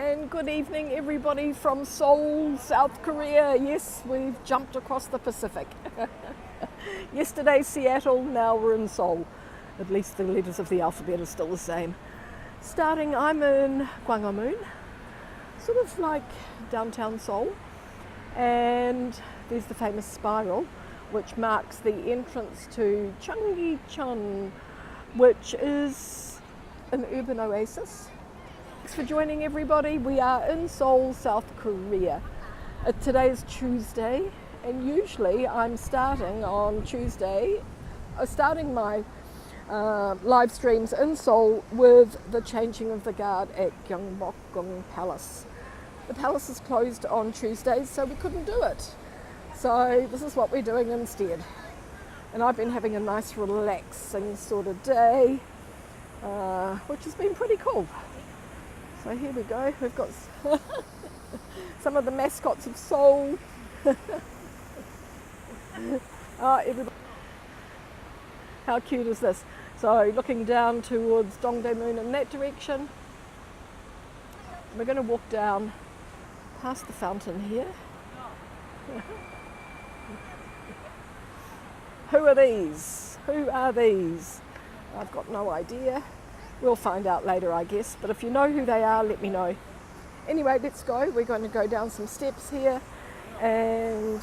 And good evening everybody from Seoul, South Korea. Yes, we've jumped across the Pacific. Yesterday Seattle, now we're in Seoul. At least the letters of the alphabet are still the same. I'm in Gwanghwamun, sort of like downtown Seoul. And there's the famous spiral, which marks the entrance to Cheonggyecheon, which is an urban oasis. Thanks for joining everybody. We are in Seoul, South Korea. Today is Tuesday, and usually I'm starting on Tuesday, starting my live streams in Seoul with the changing of the guard at Cheonggyecheon Palace. The palace is closed on Tuesdays, so we couldn't do it. So this is what we're doing instead. And I've been having a nice relaxing sort of day, which has been pretty cool. So here we go, we've got some of the mascots of Seoul. Everybody. How cute is this? So looking down towards Dongdaemun in that direction. We're going to walk down past the fountain here. Who are these? Who are these? I've got no idea. We'll find out later, I guess, but if you know who they are, let me know. Anyway, let's go. We're going to go down some steps here and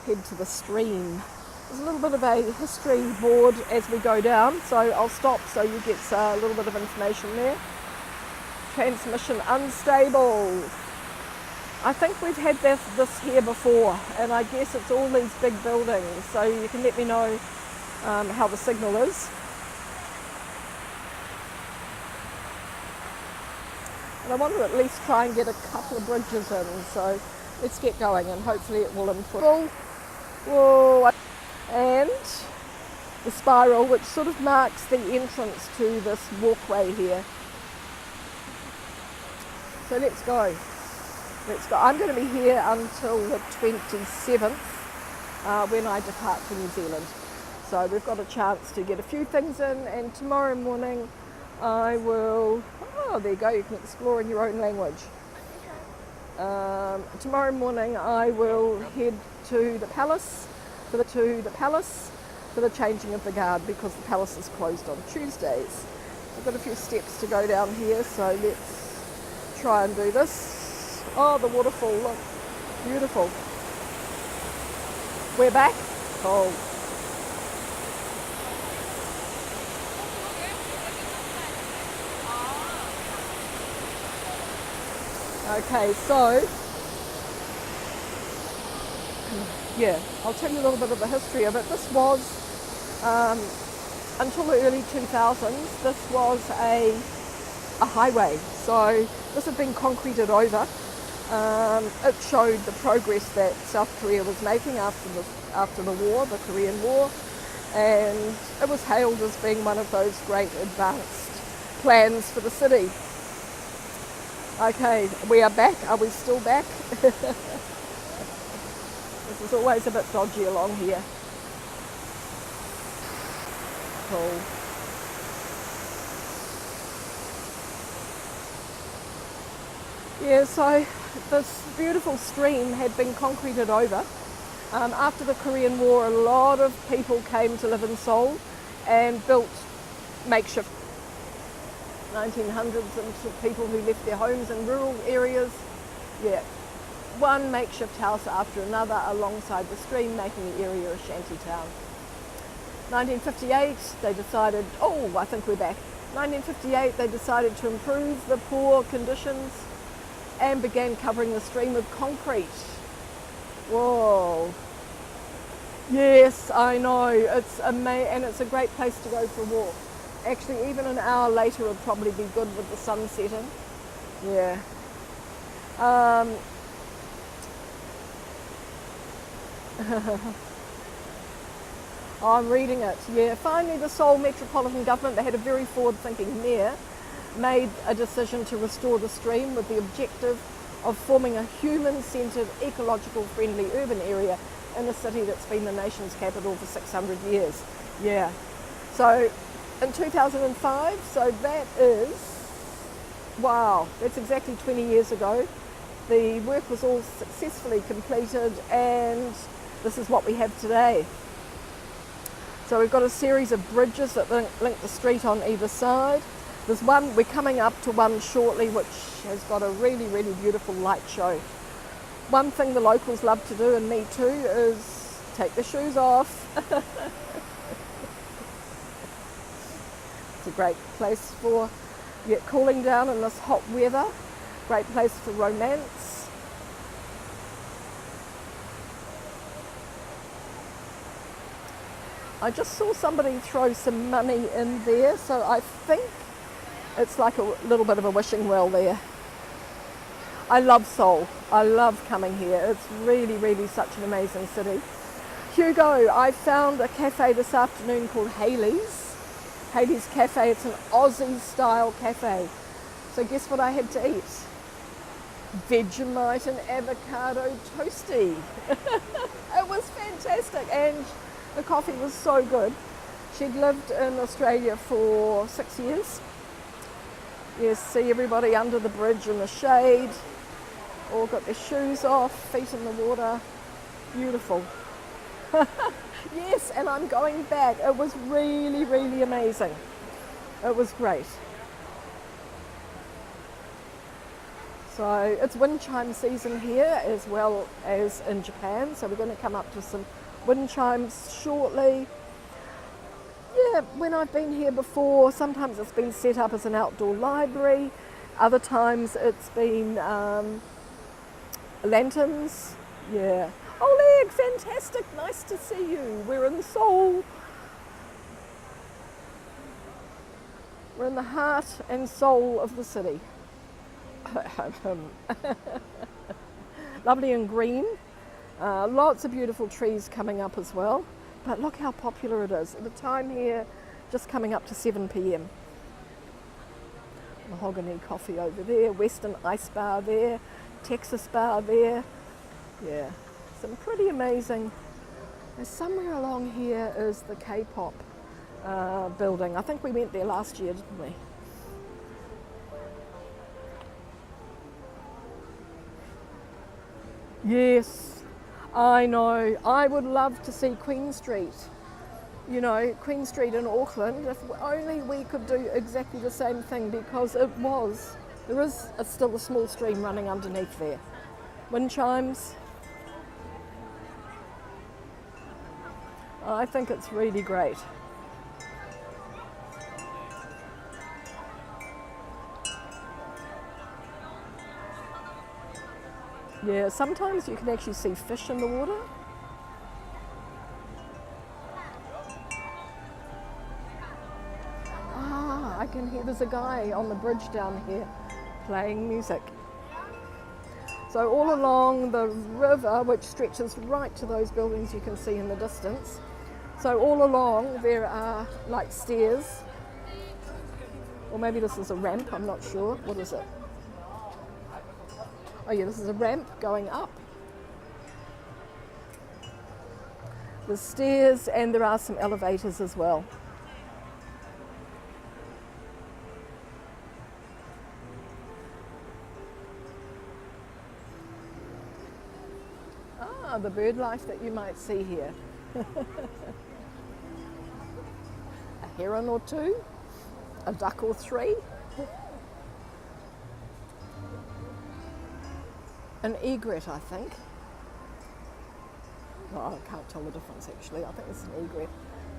head to the stream. There's a little bit of a history board as we go down, so I'll stop so you get a little bit of information there. Transmission unstable. I think we've had this here before, and I guess it's all these big buildings, so you can let me know how the signal is. And I want to at least try and get a couple of bridges in, so let's get going and hopefully it will improve. Whoa. And the spiral, which sort of marks the entrance to this walkway here. So let's go. Let's go. I'm going to be here until the 27th when I depart for New Zealand. So we've got a chance to get a few things in, and tomorrow morning I will, oh there you go, you can explore in your own language. Tomorrow morning I will head to the palace, for the changing of the guard, because the palace is closed on Tuesdays. I've got a few steps to go down here, so let's try and do this. Oh, the waterfall, look, beautiful. We're back. Oh. Okay, so, yeah, I'll tell you a little bit of the history of it. This was, until the early 2000s, this was a highway. So this had been concreted over. It showed the progress that South Korea was making after the war, the Korean War, and it was hailed as being one of those great advanced plans for the city. Okay, we are back. Are we still back? This is always a bit dodgy along here. Cool. Yeah, so this beautiful stream had been concreted over. After the Korean War, a lot of people came to live in Seoul and built makeshift 1900s and people who left their homes in rural areas. Yeah, one makeshift house after another alongside the stream, making the area a shanty town. 1958, they decided, oh, I think we're back. 1958, they decided to improve the poor conditions and began covering the stream with concrete. Whoa. Yes, I know, it's amazing, and it's a great place to go for a walk. Actually, even an hour later would probably be good with the sun setting. Yeah. Oh, I'm reading it. Yeah, finally the Seoul Metropolitan Government, they had a very forward-thinking mayor, made a decision to restore the stream with the objective of forming a human-centred, ecological-friendly urban area in a city that's been the nation's capital for 600 years. Yeah. So in 2005, so that is wow, that's exactly 20 years ago. The work was all successfully completed, and this is what we have today. So we've got a series of bridges that link the street on either side. There's one, we're coming up to one shortly, which has got a really, really beautiful light show. One thing the locals love to do, and me too, is take the shoes off. It's a great place for cooling down in this hot weather. Great place for romance. I just saw somebody throw some money in there, so I think it's like a little bit of a wishing well there. I love Seoul. I love coming here. It's really, really such an amazing city. Hugo, I found a cafe this afternoon called Hayley's. Hayley's Cafe. It's an Aussie style cafe. So guess what I had to eat? Vegemite and avocado toasty. It was fantastic, and the coffee was so good. She'd lived in Australia for 6 years. Yes, see everybody under the bridge in the shade, all got their shoes off, feet in the water. Beautiful. Yes, and I'm going back. It was really, really amazing. It was great. So it's wind chime season here as well as in Japan. So we're going to come up to some wind chimes shortly. Yeah, when I've been here before, sometimes it's been set up as an outdoor library. Other times it's been lanterns. Yeah. Oleg, fantastic. Nice to see you. We're in Seoul. We're in the heart and soul of the city. Lovely and green. Lots of beautiful trees coming up as well. But look how popular it is. The time here, just coming up to 7 p.m. Mahogany coffee over there, Western Ice Bar there, Texas Bar there. Yeah, some pretty amazing. And somewhere along here is the K-pop building. I think we went there last year, didn't we? Yes, I know. I would love to see Queen Street. You know, Queen Street in Auckland, if only we could do exactly the same thing, because there is still a small stream running underneath there. Wind chimes. I think it's really great. Yeah, sometimes you can actually see fish in the water. Ah, I can hear there's a guy on the bridge down here playing music. So all along the river, which stretches right to those buildings you can see in the distance, so all along there are like stairs, or maybe this is a ramp, I'm not sure. What is it? Oh yeah, this is a ramp going up. There's stairs and there are some elevators as well. Ah, the bird life that you might see here. A heron or two, a duck or three. An egret, I think. Oh, I can't tell the difference actually. I think it's an egret.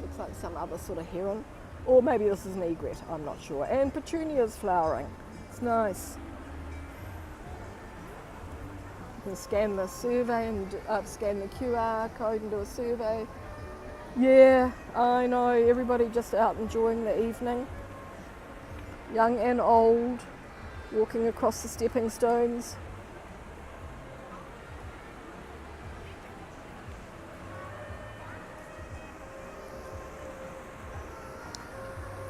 Looks like some other sort of heron. Or maybe this is an egret, I'm not sure. And petunias flowering. It's nice. You can scan the survey and scan the QR code and do a survey. Yeah, I know. Everybody just out enjoying the evening. Young and old, walking across the stepping stones.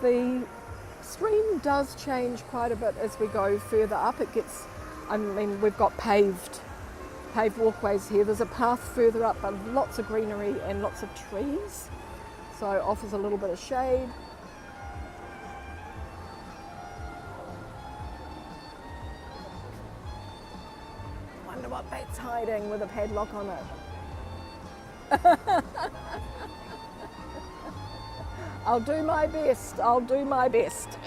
The stream does change quite a bit as we go further up. It gets, I mean, we've got paved walkways here. There's a path further up, but lots of greenery and lots of trees, so it offers a little bit of shade. what that's hiding with a padlock on it. I'll do my best, I'll do my best.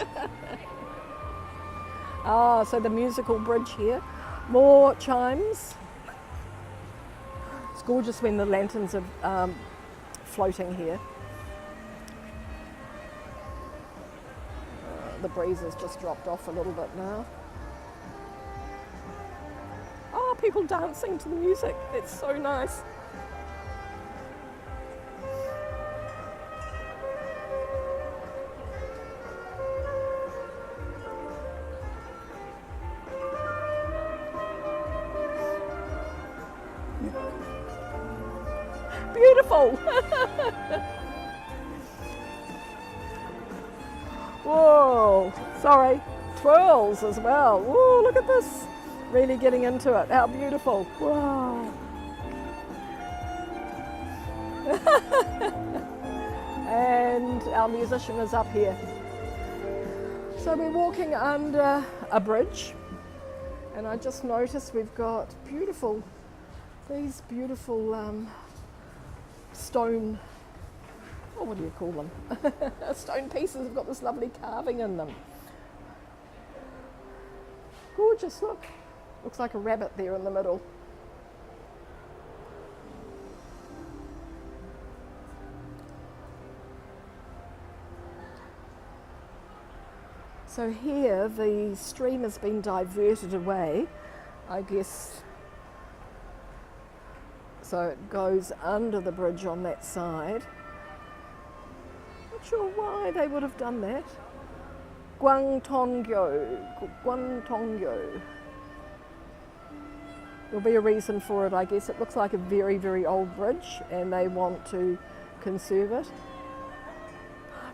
Ah, so the musical bridge here. More chimes. It's gorgeous when the lanterns are floating here. The breeze has just dropped off a little bit now. Oh, people dancing to the music. It's so nice. Beautiful. Whoa, sorry, twirls as well. Whoa, look at this. Really getting into it. How beautiful. Wow. And our musician is up here. So we're walking under a bridge, and I just noticed we've got these beautiful stone, what do you call them? Stone pieces have got this lovely carving in them. Gorgeous, look. Looks like a rabbit there in the middle. So here the stream has been diverted away, I guess. So it goes under the bridge on that side. Not sure why they would have done that. Cheonggyecheon. There'll be a reason for it, I guess. It looks like a very, very old bridge and they want to conserve it.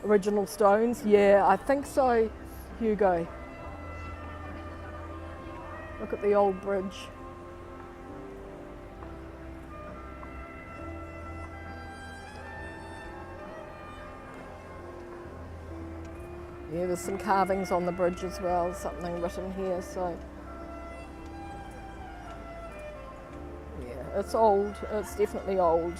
Original stones, yeah, I think so, Hugo. Look at the old bridge. Yeah, there's some carvings on the bridge as well, something written here, so. Yeah, it's old, it's definitely old.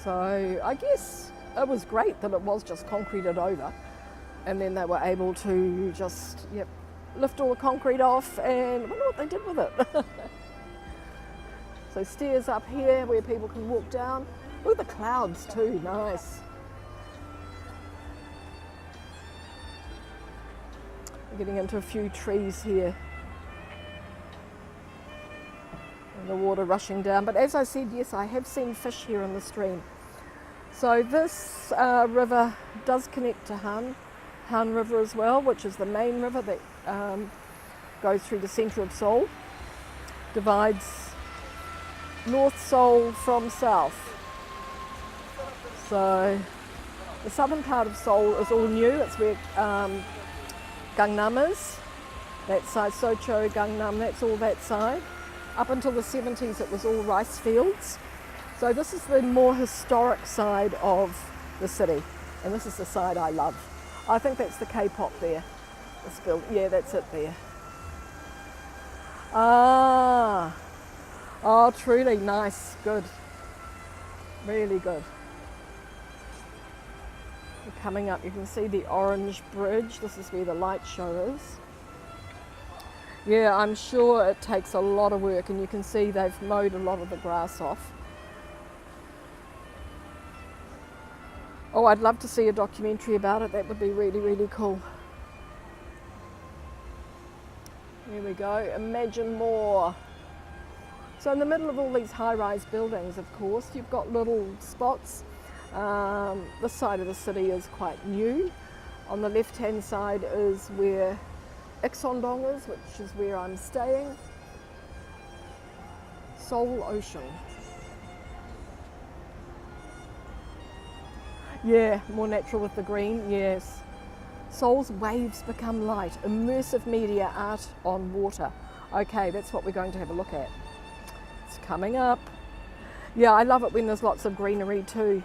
So I guess it was great that it was just concreted over, and then they were able to just, lift all the concrete off, and I wonder what they did with it. So stairs up here where people can walk down. Look at the clouds too, nice. Getting into a few trees here and the water rushing down, but as I said, yes, I have seen fish here in the stream. So this river does connect to Han River as well, which is the main river that goes through the centre of Seoul, divides North Seoul from south. So the southern part of Seoul is all new. It's where Gangnam is, that side, Socho, Gangnam, that's all that side. Up until the 70s it was all rice fields. So this is the more historic side of the city, and this is the side I love. I think that's the K-pop there, this building, yeah, that's it there. Ah, oh truly nice, good, really good. Coming up, you can see the orange bridge. This is where the light show is. Yeah, I'm sure it takes a lot of work, and you can see they've mowed a lot of the grass off. Oh, I'd love to see a documentary about it. That would be really, really cool. Here we go. Imagine more. So in the middle of all these high-rise buildings, of course, you've got little spots. This side of the city is quite new. On the left-hand side is where Cheonggyecheon is, which is where I'm staying. Seoul Ocean. Yeah, more natural with the green, yes. Seoul's waves become light. Immersive media art on water. Okay, that's what we're going to have a look at. It's coming up. Yeah, I love it when there's lots of greenery too.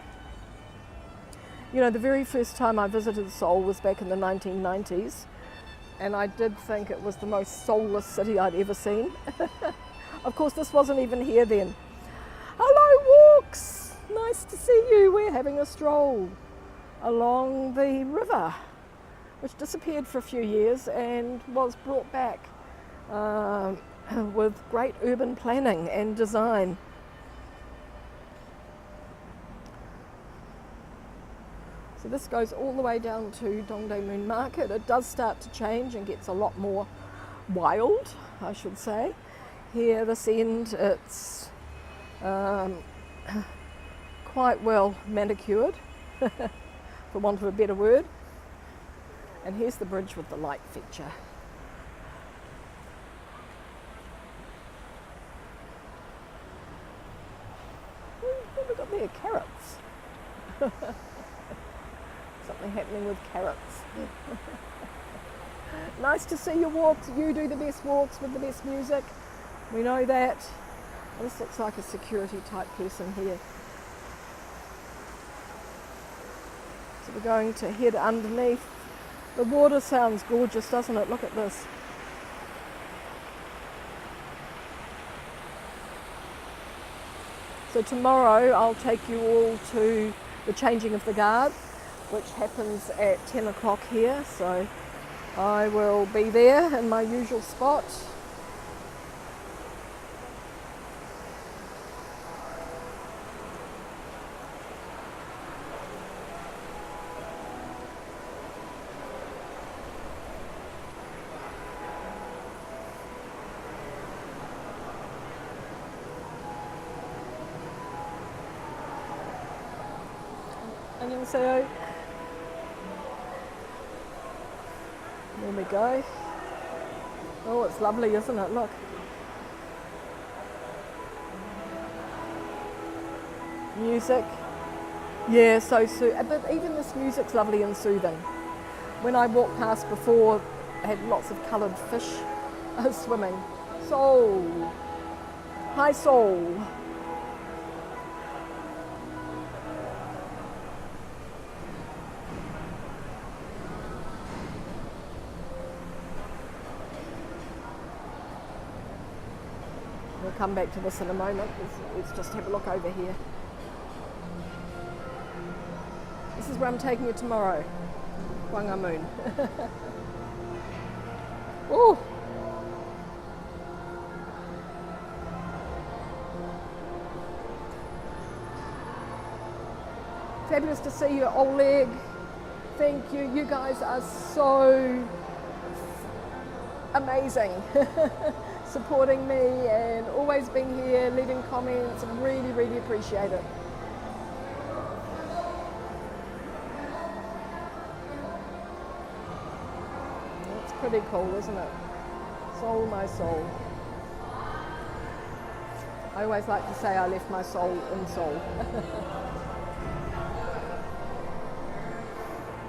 You know, the very first time I visited Seoul was back in the 1990s, and I did think it was the most soulless city I'd ever seen. Of course, this wasn't even here then. Hello, Walks! Nice to see you. We're having a stroll along the river, which disappeared for a few years and was brought back with great urban planning and design. So this goes all the way down to Dongdae Moon Market. It does start to change and gets a lot more wild, I should say. Here, this end, it's quite well manicured, for want of a better word. And here's the bridge with the light feature. What have we got there? Carrots. Something happening with carrots. Nice to see your walks. You do the best walks with the best music. We know that. Oh, this looks like a security type person here. So we're going to head underneath. The water sounds gorgeous, doesn't it? Look at this. So tomorrow I'll take you all to the changing of the guard, which happens at 10 o'clock here. So I will be there in my usual spot. 안녕하세요. There we go. Oh, it's lovely, isn't it? Look. Music. Yeah, so but even this music's lovely and soothing. When I walked past before, I had lots of coloured fish swimming. Seoul. Hi, Seoul. We'll come back to this in a moment. Let's just have a look over here. This is where I'm taking you tomorrow. Gwanghwamun. Oh! Fabulous to see you, Oleg. Thank you. You guys are so amazing. Supporting me and always being here, leaving comments. I really, really appreciate it. It's pretty cool, isn't it? Soul, my soul. I always like to say I left my soul in Seoul.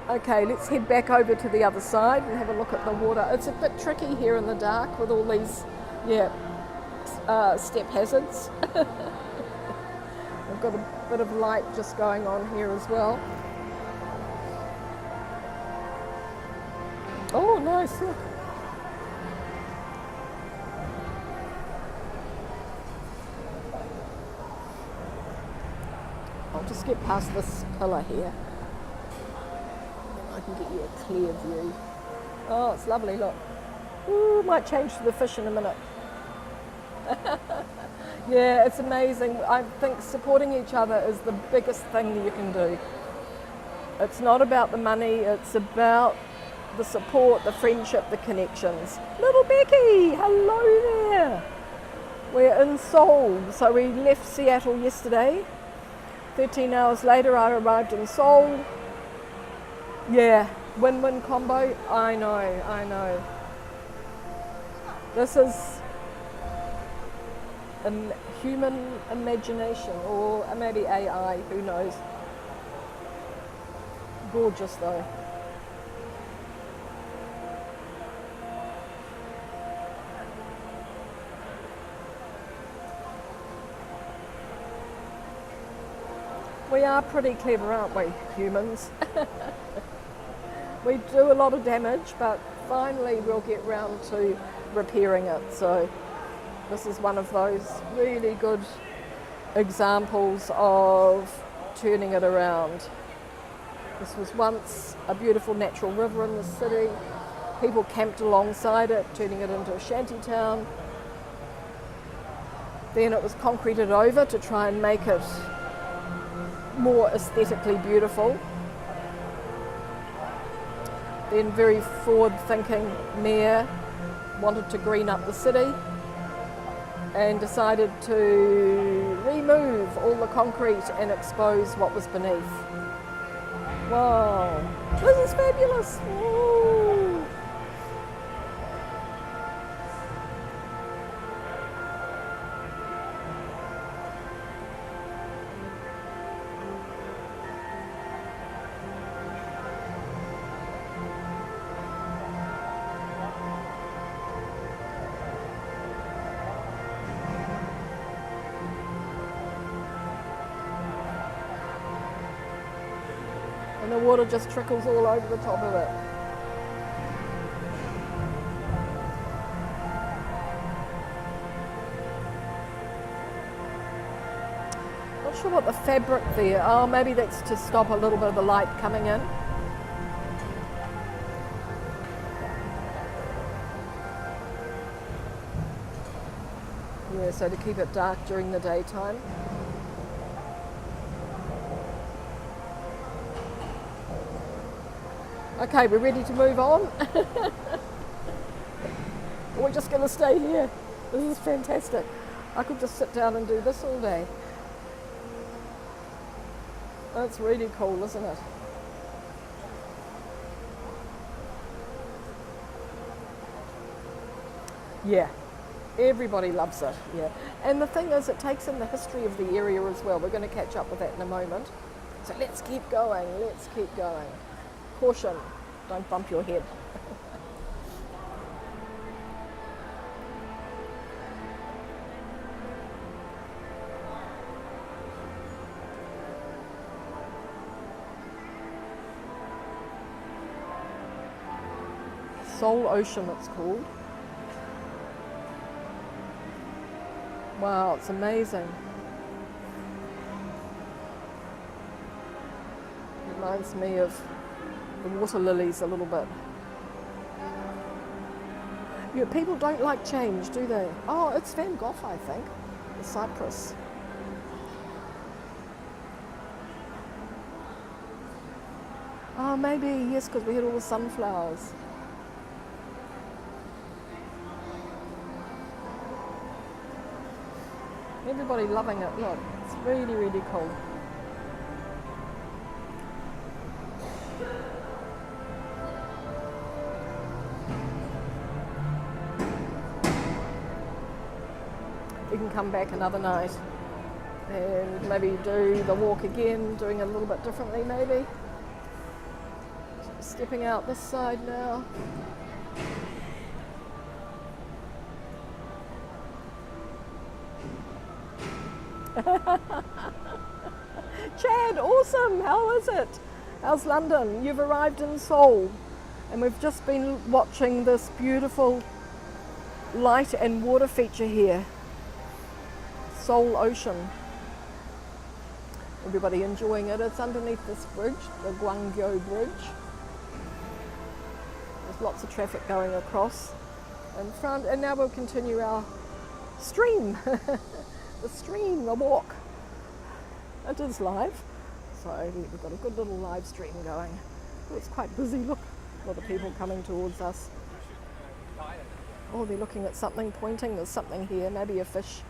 Okay, let's head back over to the other side and have a look at the water. It's a bit tricky here in the dark with all these step hazards. I've got a bit of light just going on here as well. Oh, nice, look. I'll just get past this pillar here. I can get you a clear view. Oh, it's lovely, look. Ooh, might change to the fish in a minute. Yeah, it's amazing. I think supporting each other is the biggest thing that you can do. It's not about the money, it's about the support, the friendship, the connections. Little Becky, hello there. We're in Seoul, so we left Seattle yesterday. 13 hours later I arrived in Seoul. Yeah, win-win combo. I know. This is human imagination, or maybe AI, who knows. Gorgeous though. We are pretty clever, aren't we, humans? We do a lot of damage, but finally we'll get round to repairing it. So This is one of those really good examples of turning it around. This was once a beautiful natural river in the city. People camped alongside it, turning it into a shanty town. Then it was concreted over to try and make it more aesthetically beautiful. Then very forward-thinking mayor wanted to green up the city and decided to remove all the concrete and expose what was beneath. Wow, this is fabulous. Woo. And the water just trickles all over the top of it. Not sure what the fabric there, oh maybe that's to stop a little bit of the light coming in. Yeah, so to keep it dark during the daytime. Okay, we're ready to move on. We're just going to stay here. This is fantastic. I could just sit down and do this all day. That's really cool, isn't it? Yeah, everybody loves it, yeah. And the thing is, it takes in the history of the area as well. We're going to catch up with that in a moment. So let's keep going, let's keep going. Caution, don't bump your head. Seoul Ocean it's called. Wow, it's amazing. Reminds me of the water lilies a little bit. Yeah, people don't like change, do they? Oh, it's Van Gogh, I think. The cypress. Oh, maybe, yes, because we had all the sunflowers. Everybody loving it, look. It's really, really cool. We can come back another night and maybe do the walk again, doing it a little bit differently maybe. Stepping out this side now. Chad, awesome, how is it? How's London? You've arrived in Seoul and we've just been watching this beautiful light and water feature here. Seoul Ocean. Everybody enjoying it. It's underneath this bridge, the Cheonggyecheon Bridge. There's lots of traffic going across in front, and now we'll continue our stream. The stream, the walk. It is live, so we've got a good little live stream going. Oh, it's quite busy, look, a lot of people coming towards us. Oh, they're looking at something, pointing, there's something here, maybe a fish.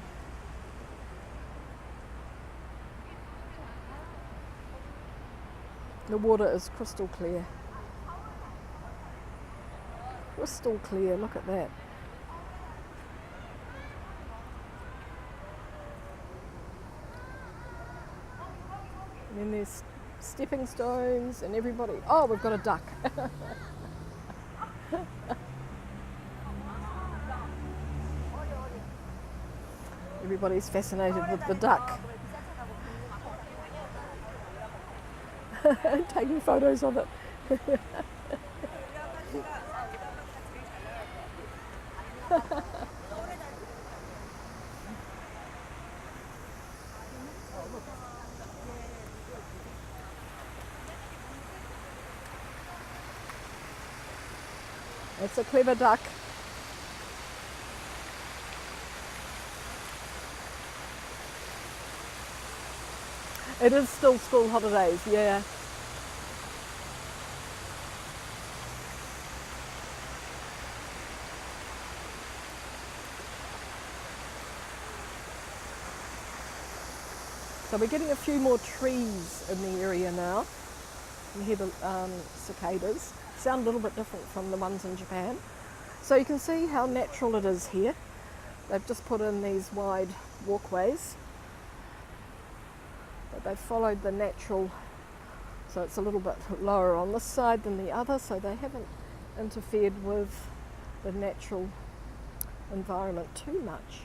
The water is crystal clear. Crystal clear, look at that. And then there's stepping stones and everybody. Oh, we've got a duck. Everybody's fascinated with the duck. Taking photos of it. It's a clever duck. It is still school holidays, yeah. So we're getting a few more trees in the area now. You hear the cicadas. Sound a little bit different from the ones in Japan. So you can see how natural it is here. They've just put in these wide walkways, but they've followed the natural, so it's a little bit lower on this side than the other, so they haven't interfered with the natural environment too much.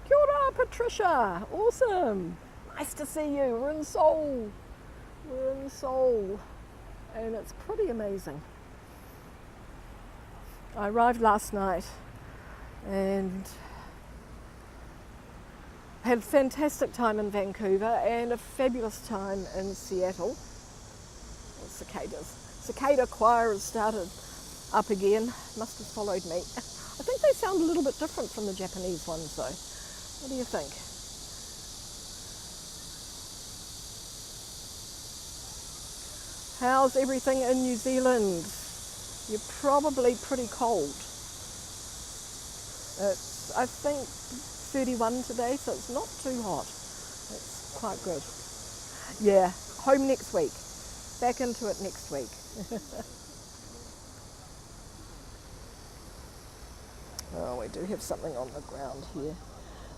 Kia ora, Patricia! Awesome! Nice to see you. We're in Seoul. We're in Seoul, and it's pretty amazing. I arrived last night and had a fantastic time in Vancouver and a fabulous time in Seattle. Cicadas. Cicada choir has started up again. Must have followed me. I think they sound a little bit different from the Japanese ones though. What do you think? How's everything in New Zealand? You're probably pretty cold. It's, I think, 31 today, so it's not too hot. It's quite good. Yeah, home next week. Back into it next week. Oh, we do have something on the ground here.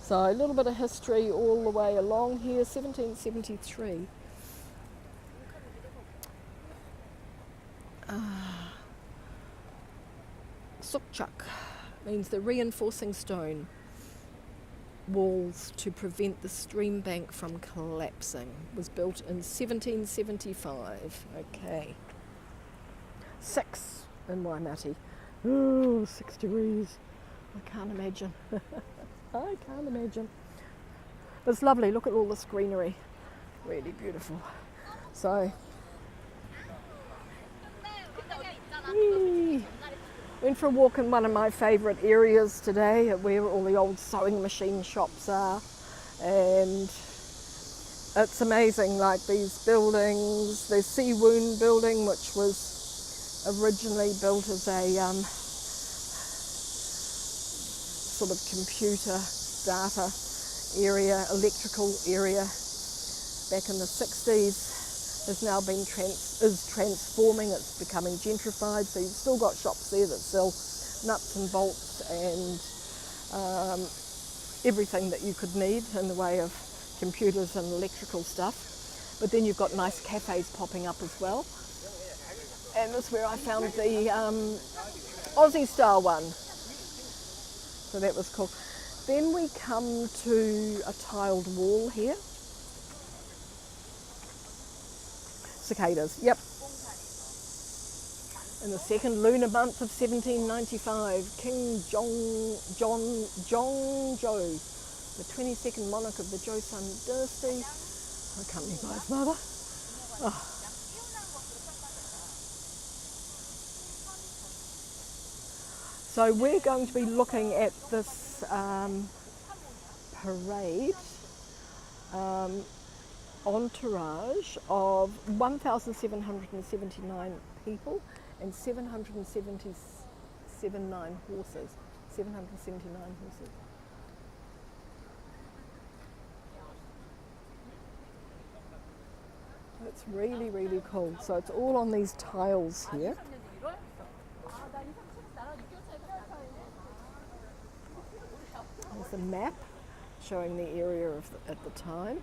So a little bit of history all the way along here, 1773. Sukchak means the reinforcing stone walls to prevent the stream bank from collapsing. Was built in 1775. Okay. 6 in Waimate. Oh, 6 degrees. I can't imagine. I can't imagine. But it's lovely. Look at all this greenery. Really beautiful. So, went for a walk in one of my favourite areas today, where all the old sewing machine shops are, and it's amazing, like these buildings. The Seoul building, which was originally built as a sort of computer data area, electrical area back in the 60s, has now been transforming. It's becoming gentrified, so you've still got shops there that sell nuts and bolts and everything that you could need in the way of computers and electrical stuff. But then you've got nice cafes popping up as well. And that's where I found the Aussie style one. So that was cool. Then we come to a tiled wall here. Cicadas, yep. In the second lunar month of 1795, King Cheonggyecheon, the 22nd monarch of the Joseon dynasty, accompanied by his mother. Oh. So we're going to be looking at this parade entourage of 1,779 people and 779 horses. 779 horses. It's really, really cool. So it's all on these tiles here. There's the map showing the area at the time.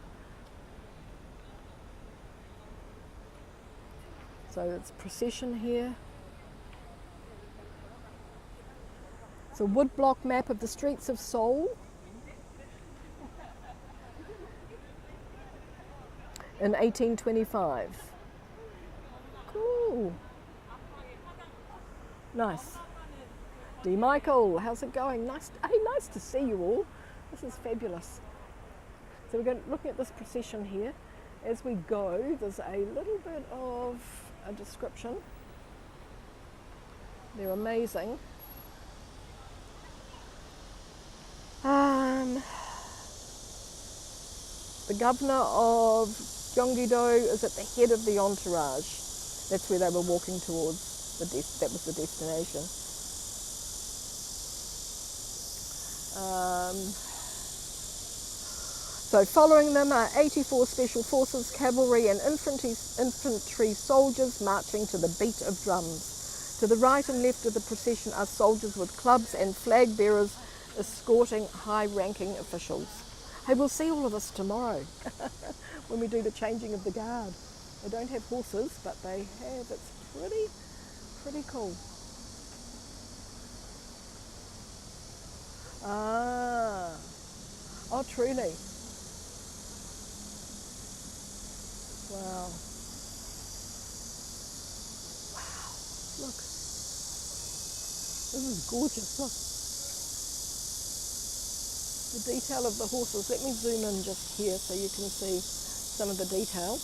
So it's procession here. It's a woodblock map of the streets of Seoul in 1825. Cool. Nice. D. Michael, how's it going? Nice to see you all. This is fabulous. So we're looking at this procession here. As we go, there's a little bit of a description They're amazing. The governor of Cheonggyecheon is at the head of the entourage. That's where they were walking towards. That was the destination. So following them are 84 Special Forces, cavalry and infantry soldiers marching to the beat of drums. To the right and left of the procession are soldiers with clubs and flag bearers escorting high-ranking officials. Hey, we'll see all of this tomorrow when we do the changing of the guard. They don't have horses, but they have. It's pretty cool. Oh, truly. Wow. Look. This is gorgeous, look. The detail of the horses. Let me zoom in just here so you can see some of the detail.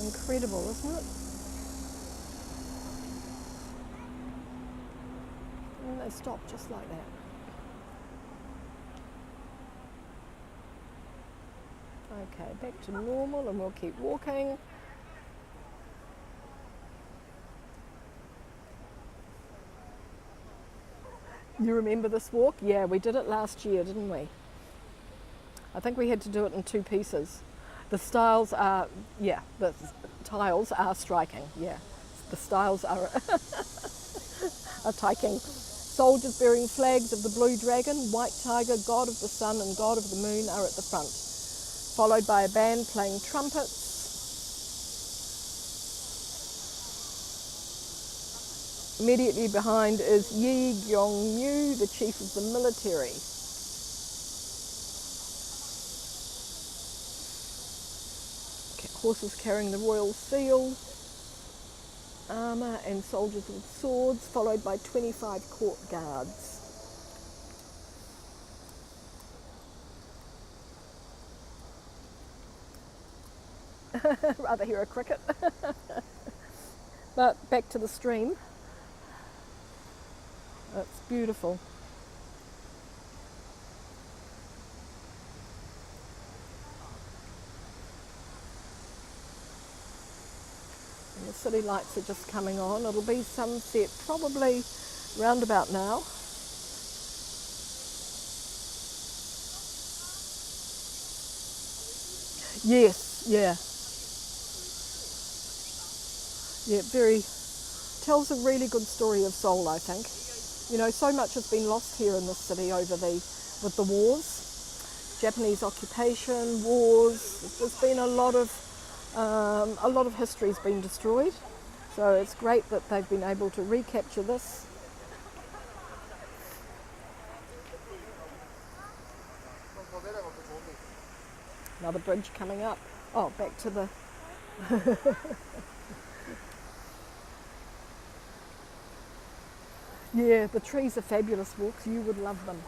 Incredible, isn't it? And they stop just like that. Okay, back to normal and we'll keep walking. You remember this walk? Yeah, we did it last year, didn't we? I think we had to do it in 2 pieces. The styles are, yeah, the tiles are striking, yeah. The styles are taking. Soldiers bearing flags of the blue dragon, white tiger, god of the sun and god of the moon are at the front, followed by a band playing trumpets. Immediately behind is Cheonggyecheon, the chief of the military. Horses carrying the royal seal, armour and soldiers with swords, followed by 25 court guards. Rather hear a cricket. But back to the stream. It's beautiful. And the city lights are just coming on. It'll be sunset probably round about now. Yes, yeah. Yeah, tells a really good story of Seoul, I think. You know, so much has been lost here in this city with the wars, Japanese occupation, wars. There's been a lot of history's been destroyed. So it's great that they've been able to recapture this. Another bridge coming up. Oh, back to the... Yeah, the trees are fabulous walks. You would love them.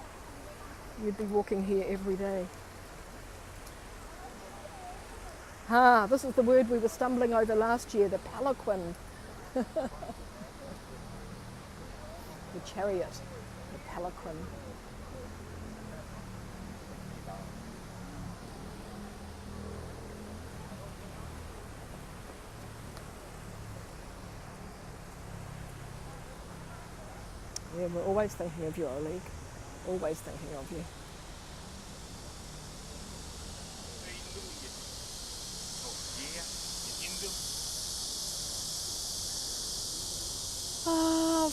You'd be walking here every day. This is the word we were stumbling over last year, the palanquin. The chariot, the palanquin. Yeah, we're always thinking of you, Oleg. Always thinking of you.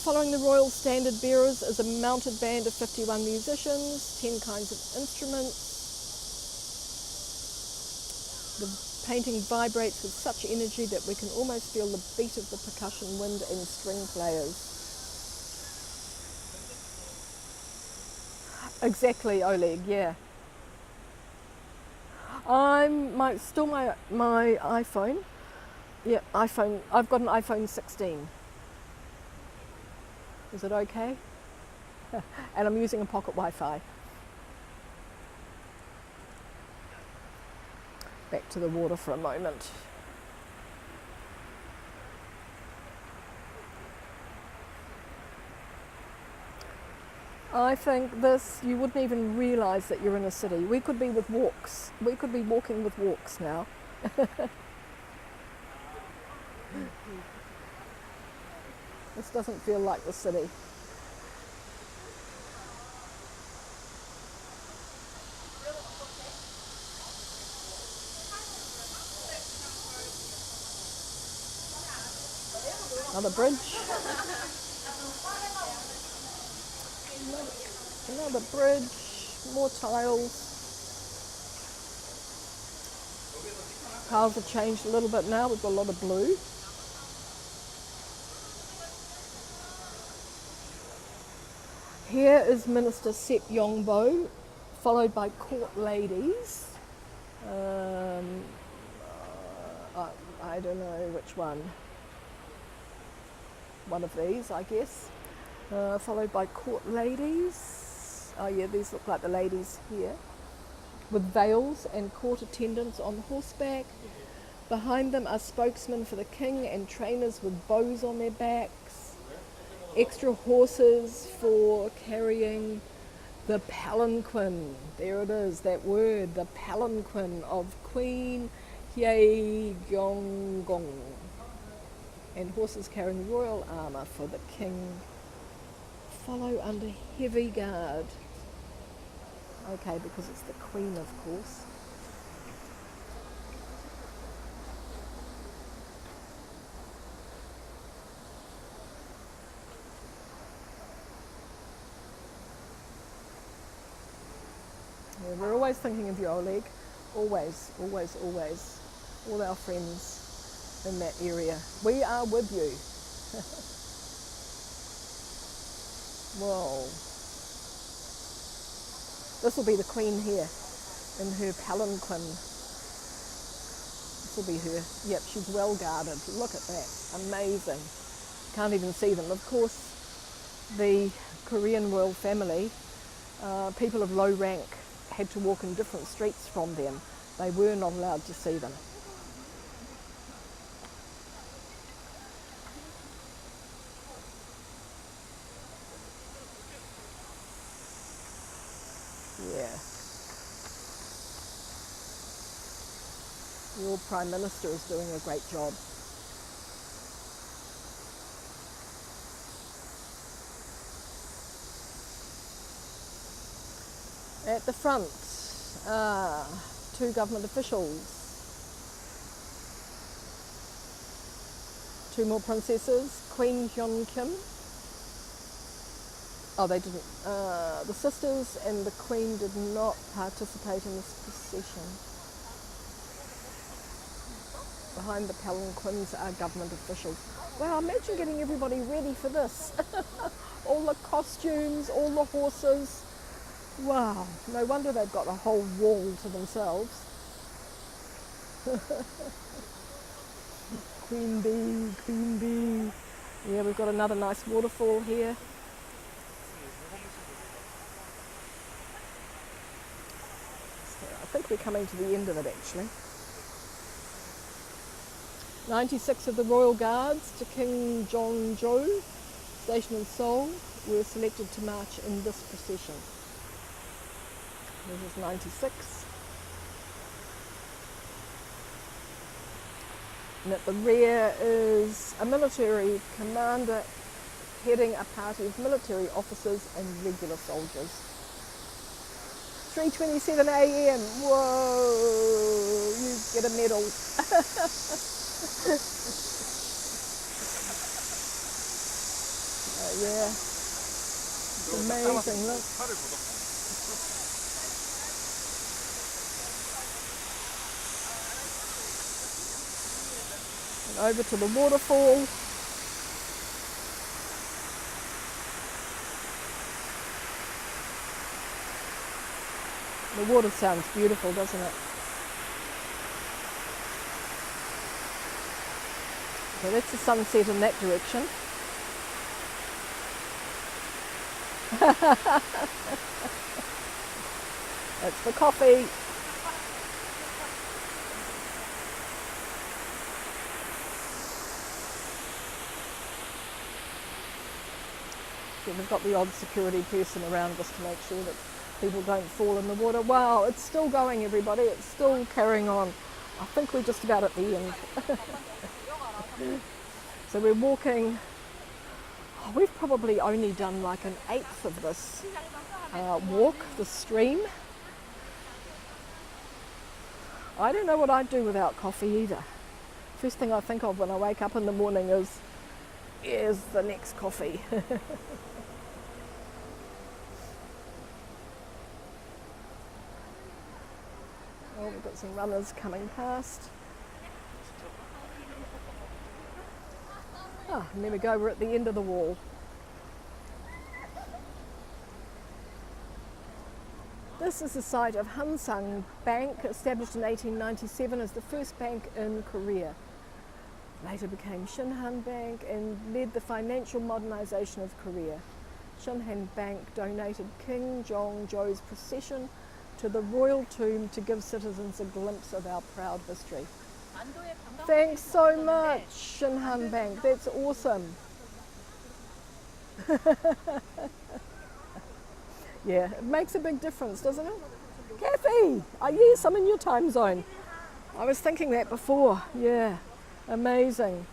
Following the royal standard bearers is a mounted band of 51 musicians, 10 kinds of instruments. The painting vibrates with such energy that we can almost feel the beat of the percussion, wind and string players. Exactly, Oleg, yeah. Still my iPhone. Yeah, iPhone. I've got an iPhone 16. Is it okay? And I'm using a pocket Wi-Fi. Back to the water for a moment. I think this, you wouldn't even realise that you're in a city. We could be with walks. We could be walking with walks now. This doesn't feel like the city. Another bridge. Another bridge. More tiles. Cars have changed a little bit now. We've got a lot of blue. Here is Minister Cheonggyecheon, followed by court ladies. I don't know which one. One of these, I guess. Followed by court ladies. Oh yeah, these look like the ladies here. With veils and court attendants on horseback. Behind them are spokesmen for the king and trainers with bows on their backs. Extra horses for carrying the palanquin. There it is, that word, the palanquin of Queen Cheonggyecheon. And horses carrying royal armour for the king follow under heavy guard. Okay, because it's the queen, of course. Yeah, we're always thinking of you, Oleg. Always, always, always. All our friends in that area. We are with you. Whoa. This will be the queen here in her palanquin. This will be her. Yep, she's well guarded. Look at that. Amazing. Can't even see them. Of course, the Korean royal family, people of low rank had to walk in different streets from them. They were not allowed to see them. Yeah. Your Prime Minister is doing a great job. At the front, two government officials. Two more princesses, Queen Cheonggyecheon. Oh, they didn't. The sisters and the Queen did not participate in this procession. Behind the palanquins are government officials. Wow, imagine getting everybody ready for this. All the costumes, all the horses. Wow, no wonder they've got a whole wall to themselves. Queen bee, queen bee. Yeah, we've got another nice waterfall here. I think we're coming to the end of it actually. 96 of the Royal Guards to King Cheonggyecheon, stationed in Seoul, were selected to march in this procession. This is 96. And at the rear is a military commander heading a party of military officers and regular soldiers. 3:27 a.m. Whoa, you get a medal. Yeah, it's amazing, look. And over to the waterfall. The water sounds beautiful, doesn't it? So that's the sunset in that direction. It's for coffee. Yeah, we've got the odd security person around just to make sure that people don't fall in the water. Wow, it's still going, everybody. It's still carrying on. I think we're just about at the end. So we're walking. Oh, we've probably only done like an eighth of this walk, the stream. I don't know what I'd do without coffee either. First thing I think of when I wake up in the morning is the next coffee. Oh, we've got some runners coming past. Ah, and there we go, we're at the end of the wall. This is the site of Hansang Bank, established in 1897 as the first bank in Korea. Later became Shinhan Bank and led the financial modernization of Korea. Shinhan Bank donated King Cheonggyecheon's procession to the royal tomb to give citizens a glimpse of our proud history. Thanks so much, Shinhan Bank. That's awesome. Yeah, it makes a big difference, doesn't it? Kathy, yes, I'm in your time zone. I was thinking that before. Yeah, amazing.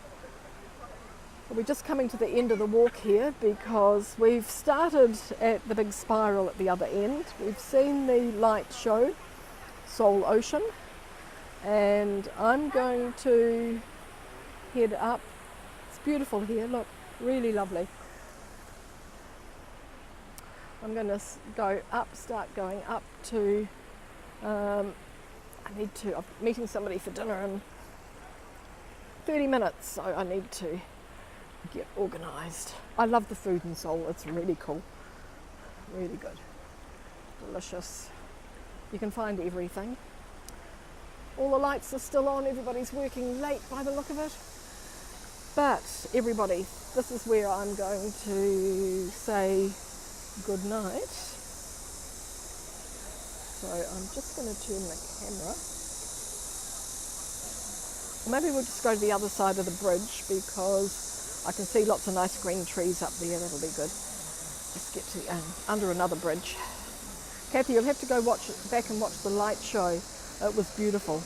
We're just coming to the end of the walk here because we've started at the big spiral at the other end. We've seen the light show, Seoul Ocean, and I'm going to head up. It's beautiful here, look, really lovely. I'm going to go up, start going up to, I'm meeting somebody for dinner in 30 minutes, so I need to get organised. I love the food in Seoul, it's really cool, really good, delicious. You can find everything. All the lights are still on, everybody's working late by the look of it. But everybody, this is where I'm going to say good night. So I'm just going to turn the camera. Or maybe we'll just go to the other side of the bridge because I can see lots of nice green trees up there, that'll be good. Just get to under another bridge. Kathy, you'll have to go back and watch the light show. It was beautiful.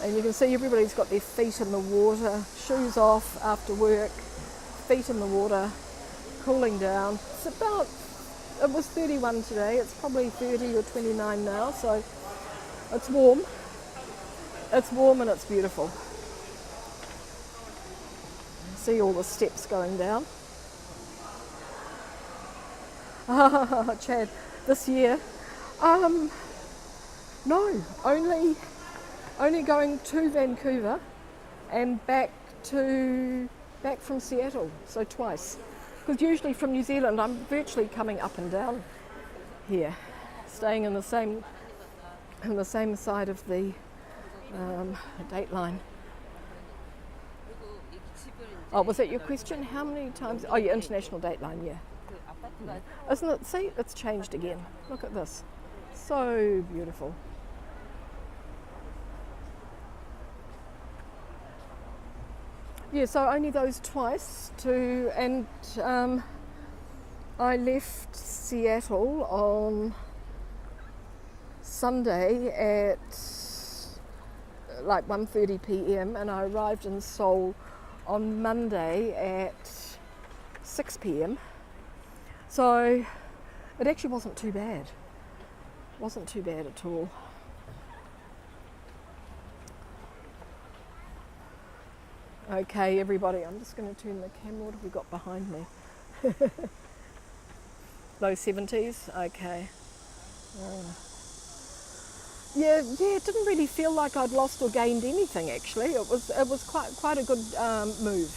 And you can see everybody's got their feet in the water, shoes off after work, feet in the water, cooling down. It was 31 today, it's probably 30 or 29 now, so it's warm. It's warm and it's beautiful. See all the steps going down. Chad, this year, no, only going to Vancouver and back from Seattle, so twice. Because usually from New Zealand, I'm virtually coming up and down here, staying in the same side of the dateline. Oh, was that your question? How many times? Oh, yeah, international dateline, yeah. Isn't it? See, it's changed again. Look at this. So beautiful. Yeah, so only those twice and I left Seattle on Sunday at like 1:30 p.m. and I arrived in Seoul on Monday at 6 p.m. So it actually wasn't too bad. Wasn't too bad at all. Okay, everybody, I'm just going to turn the camera. What have we got behind me? Low 70s. Okay. Yeah, it didn't really feel like I'd lost or gained anything actually. It was quite a good move.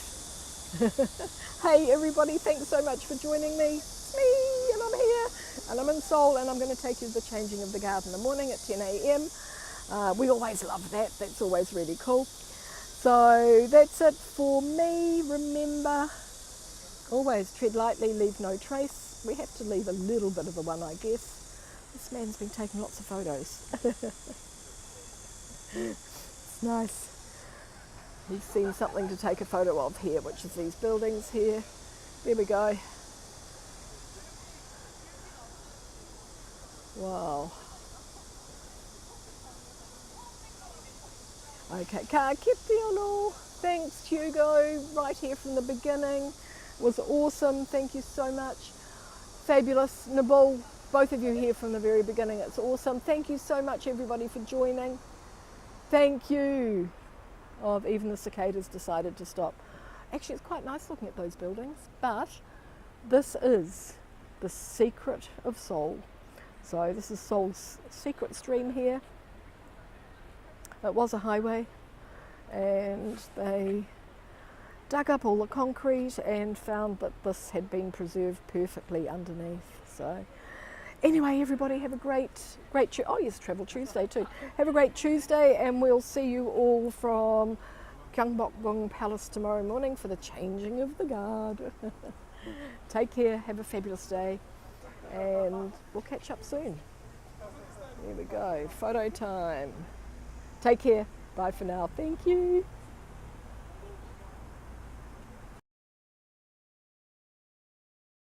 Hey everybody, thanks so much for joining me. It's me, and I'm here, and I'm in Seoul, and I'm going to take you to the changing of the guard in the morning at 10 a.m. We always love that. That's always really cool. So that's it for me. Remember, Always tread lightly, leave no trace. We have to leave a little bit of the one, I guess. This man's been taking lots of photos. It's nice. He's seen something to take a photo of here, which is these buildings here. There we go. Wow. Okay, ka kipiono. Thanks, Hugo, right here from the beginning. It was awesome, thank you so much. Fabulous, Nabul, both of you here from the very beginning, it's awesome. Thank you so much, everybody, for joining. Thank you. Oh, even the cicadas decided to stop. Actually, it's quite nice looking at those buildings, but this is the secret of Seoul. So this is Seoul's secret stream here. It was a highway, and they dug up all the concrete and found that this had been preserved perfectly underneath. So anyway, everybody have a great oh yes, Travel Tuesday too. Have a great Tuesday, and we'll see you all from Cheonggyecheon Palace tomorrow morning for the changing of the guard. Take care, have a fabulous day, and we'll catch up soon. There we go, photo time. Take care, bye for now, thank you.